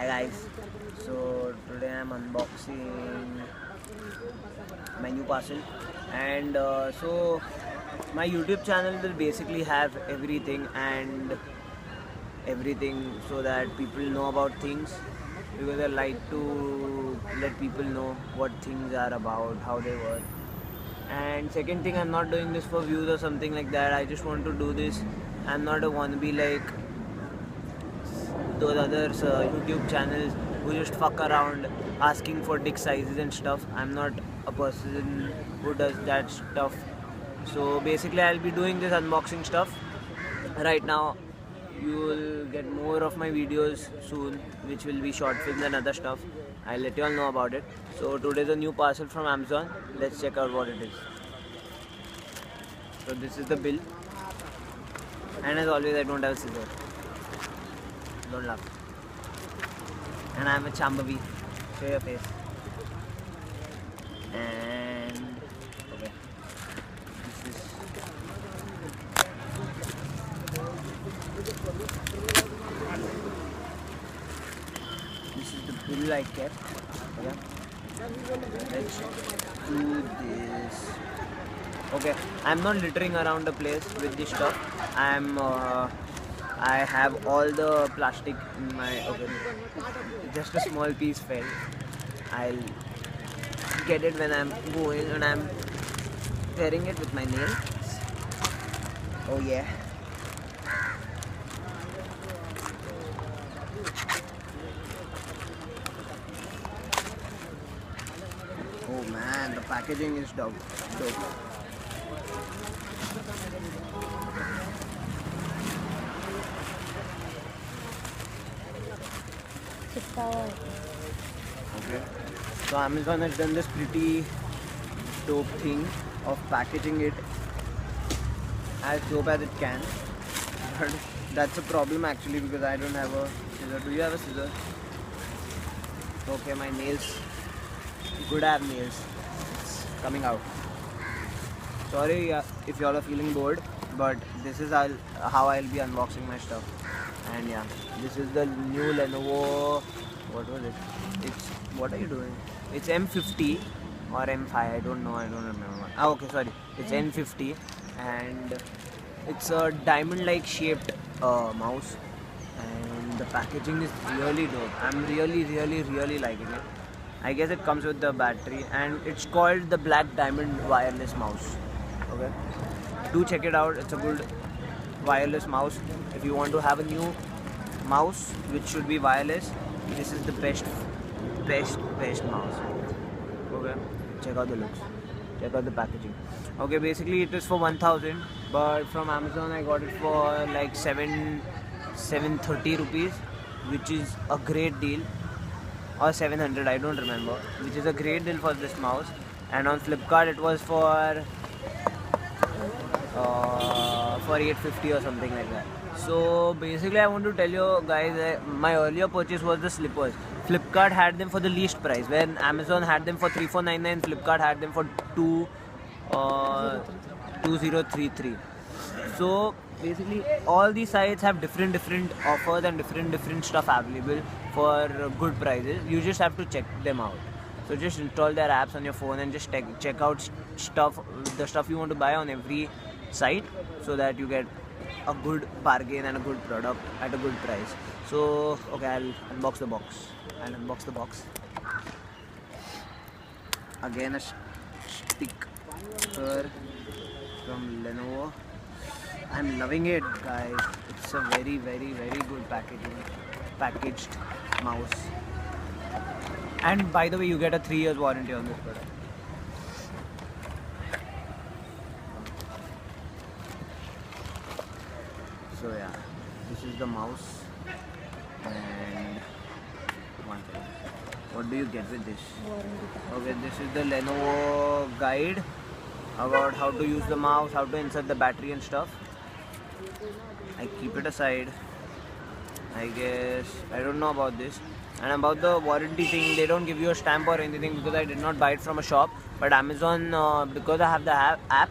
Hi guys, so today I'm unboxing my new parcel and so my YouTube channel will basically have everything so that people know about things, because I like to let people know what things are about, how they work. And second thing, I'm not doing this for views or something like that. I just want to do this. I'm not a wannabe like those other YouTube channels who just fuck around asking for dick sizes and stuff. I'm not a person who does that stuff. So basically, I'll be doing this unboxing stuff. Right now, you will get more of my videos soon, which will be short films and other stuff. I'll let you all know about it. So today's a new parcel from Amazon. Let's check out what it is. So this is the bill, and as always, I don't have a scissor. Don't laugh. And I'm a Chambavi. Show your face. And okay, this is the bill I kept. Yeah. Let's do this. Okay, I'm not littering around the place with this stuff. I have all the plastic in my. Okay, just a small piece fell. I'll get it when I'm going and I'm tearing it with my nail. Oh yeah. Oh man, the packaging is dope. Okay. So Amazon has done this pretty dope thing of packaging it as dope as it can. But that's a problem actually, because I don't have a scissor. Do you have a scissor? Okay, my nails. Good, I have nails. It's coming out. Sorry if y'all are feeling bored, but this is how I'll be unboxing my stuff. And yeah, this is the new Lenovo. What was it? What are you doing? It's M50 or M5. I don't know. I don't remember. Ah, okay, sorry. It's N50, and it's a diamond-like shaped mouse. And the packaging is really dope. I'm really liking it. I guess it comes with the battery, and it's called the Black Diamond wireless mouse. Okay, do check it out. It's a good wireless mouse. If you want to have a new mouse which should be wireless, this is the best mouse. Okay, check out the looks, check out the packaging. Okay, basically it is for 1000, but from Amazon I got it for like 730 rupees, which is a great deal, or 700, I don't remember, which is a great deal for this mouse. And on Flipkart it was for 850 or something like that. So basically I want to tell you guys that my earlier purchase was the slippers. Flipkart had them for the least price, when Amazon had them for 3499, Flipkart had them for 2033. So basically all these sites have different offers and different stuff available for good prices. You just have to check them out. So just install their apps on your phone and just check out the stuff you want to buy on every site, so that you get a good bargain and a good product at a good price. So okay, I'll unbox the box. Again, a sticker from Lenovo. I'm loving it, guys. It's a very good packaged mouse. And by the way, you get a 3 years warranty on this product. So yeah, this is the mouse. And one thing, what do you get with this? Okay, this is the Lenovo guide about how to use the mouse, how to insert the battery and stuff. I keep it aside. I guess I don't know about this. And about the warranty thing, they don't give you a stamp or anything, because I did not buy it from a shop. But Amazon, because I have the app,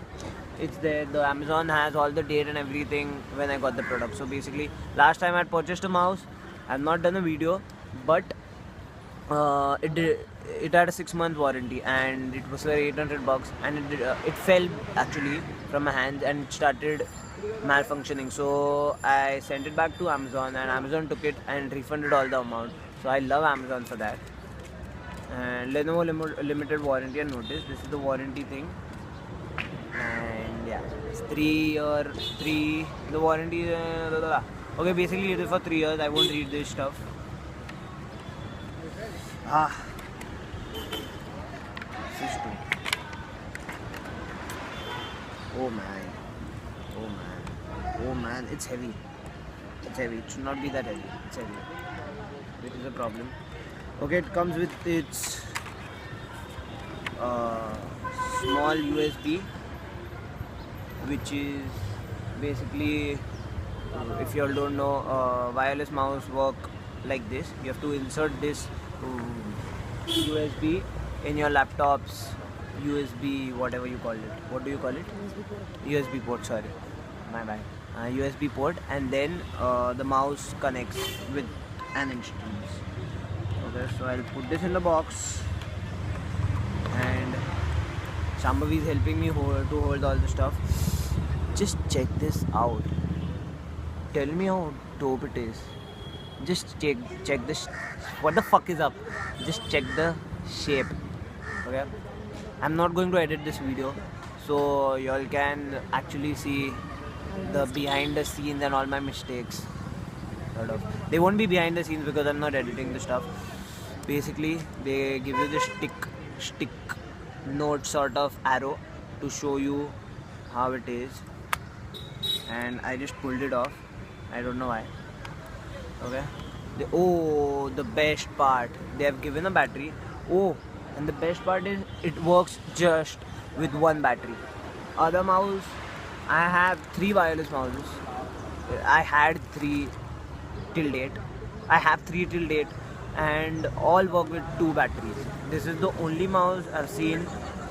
it's there. The Amazon has all the date and everything when I got the product. So basically, last time I purchased a mouse, I've not done a video, but it had a 6-month warranty, and it was for $800, and it fell actually from my hands and it started malfunctioning. So I sent it back to Amazon, and Amazon took it and refunded all the amount. So I love Amazon for that. And Lenovo limited warranty and notice. This is the warranty thing, and yeah, it's 3 year the warranty. Okay, basically it is for 3 years. I won't read this stuff. System. Oh man, oh man, oh man, it's heavy. It's heavy. It should not be that heavy. It's heavy. This is a problem. Okay, it comes with its small USB, which is basically, if you all don't know, wireless mouse work like this. You have to insert this USB in your laptop's USB, whatever you call it. What do you call it? USB port. USB port, sorry. My bad. USB port, and then the mouse connects with an instance. Okay, so I'll put this in the box, and Shambhavi is helping me to hold all the stuff. Just check this out. Tell me how dope it is. Just check this. What the fuck is up? Just check the shape. Okay, I'm not going to edit this video, so y'all can actually see the behind the scenes and all my mistakes. Sort of. They won't be behind the scenes because I'm not editing the stuff. Basically, they give you this stick note sort of arrow to show you how it is, and I just pulled it off. I don't know why. Okay. The best part, they have given a battery. Oh, and the best part is it works just with one battery. Other mouse, I have 3 wireless mouses. I had 3 till date. I have 3 till date, and all work with 2 batteries. This is the only mouse I've seen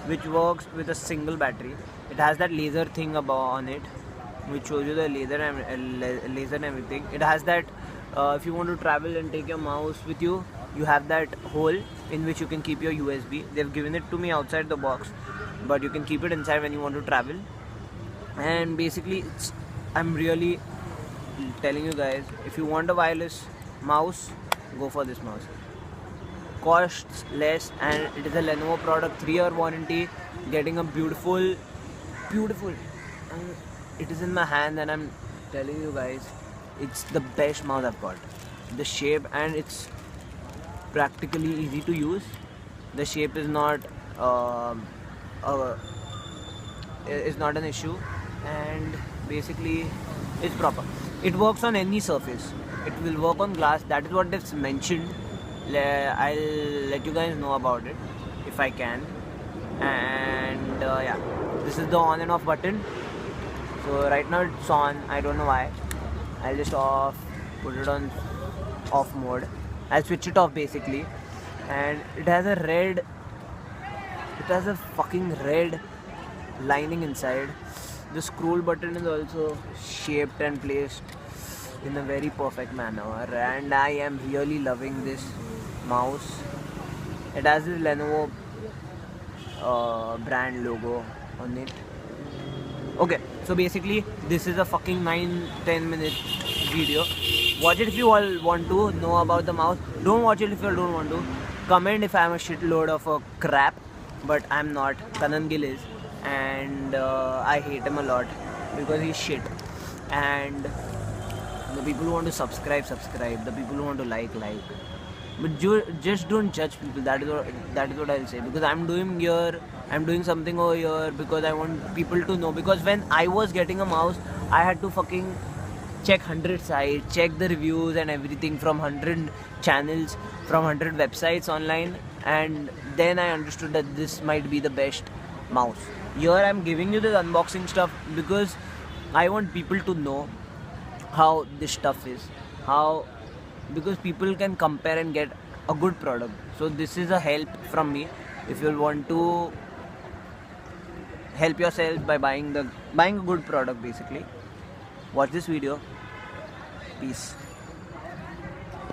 which works with a single battery. It has that laser thing on it, which shows you the laser and everything. It has that if you want to travel and take your mouse with you, you have that hole in which you can keep your USB. They've given it to me outside the box, but you can keep it inside when you want to travel. And basically, I'm really telling you guys, if you want a wireless mouse, go for this mouse. Costs less, and it is a Lenovo product, 3-year warranty, getting a beautiful, and it is in my hand, and I'm telling you guys, it's the best mouse I've got. The shape, and it's practically easy to use. The shape is not an issue, and basically it's proper. It works on any surface. It will work on glass. That is what it's mentioned. I'll let you guys know about it if I can. And yeah, this is the on and off button. So right now it's on. I don't know why. I'll just put it on off mode. I'll switch it off basically, and it has a fucking red lining inside. The scroll button is also shaped and placed in a very perfect manner, and I am really loving this mouse. It has this Lenovo brand logo on it. Okay, so basically this is a fucking 9-10 minute video. Watch it if you all want to know about the mouse. Don't watch it if you don't want to. Comment if I'm a shitload of a crap, but I'm not. Kanan Gill is, and I hate him a lot because he's shit. And the people who want to subscribe. The people who want to like. But just don't judge people. That is what I'll say. Because I'm doing something over here because I want people to know. Because when I was getting a mouse, I had to fucking check 100 sites, check the reviews and everything from 100 channels, from 100 websites online, and then I understood that this might be the best mouse. Here I'm giving you the unboxing stuff because I want people to know how this stuff is, because people can compare and get a good product. So this is a help from me. If you want to help yourself by buying a good product, basically, watch this video. Peace.